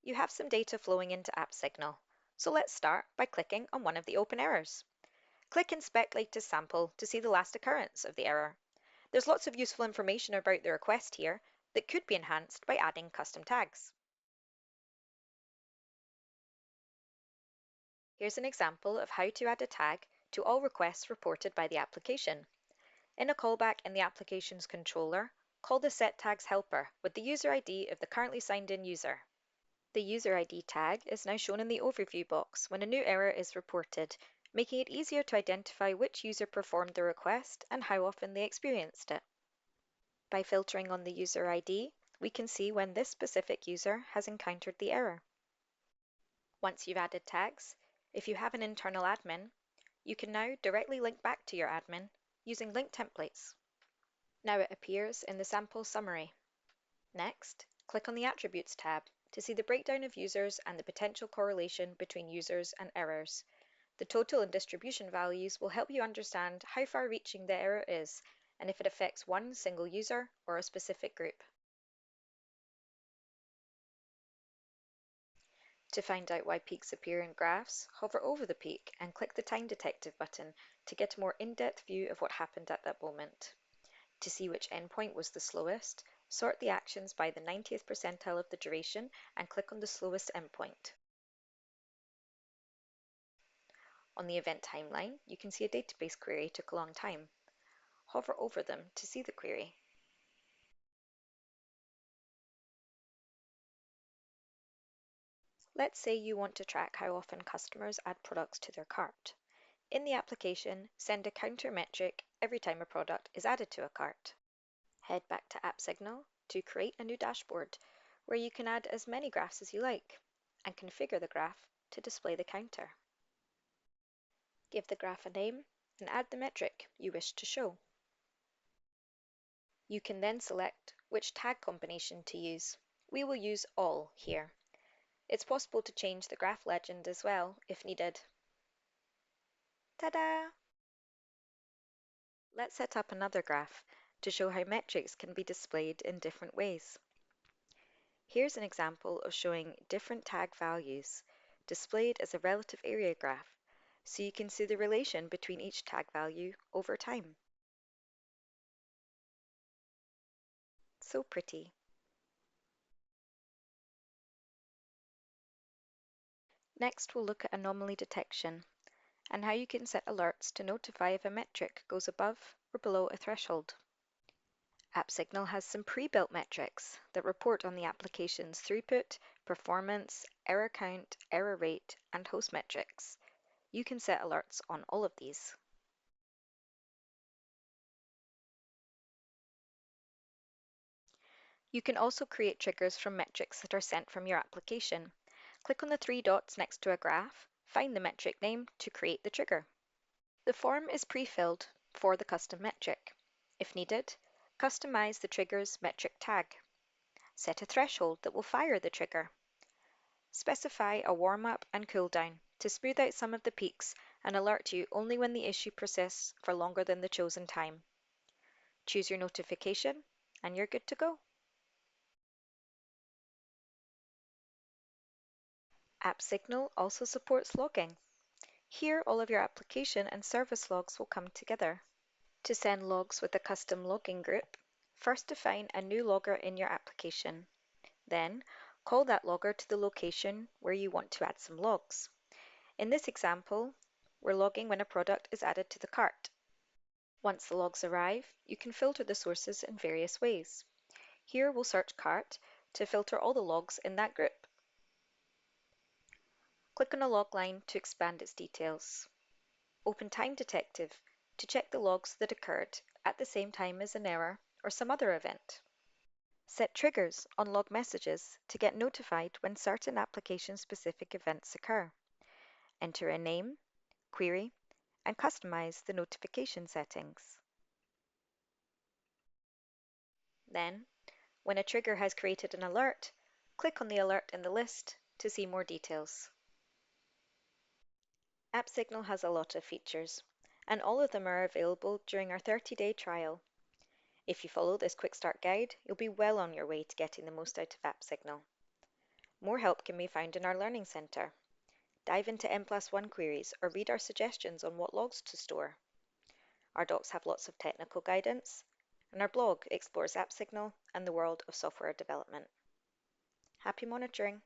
you have some data flowing into AppSignal. So let's start by clicking on one of the open errors. Click Inspect Latest Sample to see the last occurrence of the error. There's lots of useful information about the request here that could be enhanced by adding custom tags. Here's an example of how to add a tag to all requests reported by the application. In a callback in the application's controller, call the setTags helper with the user ID of the currently signed in user. The user ID tag is now shown in the overview box when a new error is reported, making it easier to identify which user performed the request and how often they experienced it. By filtering on the user ID, we can see when this specific user has encountered the error. Once you've added tags, if you have an internal admin, you can now directly link back to your admin using link templates. Now it appears in the sample summary. Next, click on the Attributes tab to see the breakdown of users and the potential correlation between users and errors. The total and distribution values will help you understand how far-reaching the error is and if it affects one single user or a specific group. To find out why peaks appear in graphs, hover over the peak and click the Time Detective button to get a more in-depth view of what happened at that moment. To see which endpoint was the slowest, sort the actions by the 90th percentile of the duration and click on the slowest endpoint. On the event timeline, you can see a database query took a long time. Hover over them to see the query. Let's say you want to track how often customers add products to their cart. In the application, send a counter metric every time a product is added to a cart. Head back to AppSignal to create a new dashboard where you can add as many graphs as you like and configure the graph to display the counter. Give the graph a name and add the metric you wish to show. You can then select which tag combination to use. We will use all here. It's possible to change the graph legend as well if needed. Ta-da! Let's set up another graph to show how metrics can be displayed in different ways. Here's an example of showing different tag values displayed as a relative area graph, so you can see the relation between each tag value over time. So pretty. Next, we'll look at anomaly detection and how you can set alerts to notify if a metric goes above or below a threshold. AppSignal has some pre-built metrics that report on the application's throughput, performance, error count, error rate, and host metrics. You can set alerts on all of these. You can also create triggers from metrics that are sent from your application. Click on the three dots next to a graph, find the metric name to create the trigger. The form is pre-filled for the custom metric. If needed, customize the trigger's metric tag. Set a threshold that will fire the trigger. Specify a warm-up and cool-down to smooth out some of the peaks and alert you only when the issue persists for longer than the chosen time. Choose your notification and you're good to go. AppSignal also supports logging. Here, all of your application and service logs will come together. To send logs with a custom logging group, first define a new logger in your application. Then, call that logger to the location where you want to add some logs. In this example, we're logging when a product is added to the cart. Once the logs arrive, you can filter the sources in various ways. Here we'll search cart to filter all the logs in that group. Click on a log line to expand its details. Open Time Detective to check the logs that occurred at the same time as an error or some other event. Set triggers on log messages to get notified when certain application-specific events occur. Enter a name, query, and customize the notification settings. Then, when a trigger has created an alert, click on the alert in the list to see more details. AppSignal has a lot of features, and all of them are available during our 30-day trial. If you follow this quick start guide, you'll be well on your way to getting the most out of AppSignal. More help can be found in our Learning Centre. Dive into N+1 queries or read our suggestions on what logs to store. Our docs have lots of technical guidance, and our blog explores AppSignal and the world of software development. Happy monitoring!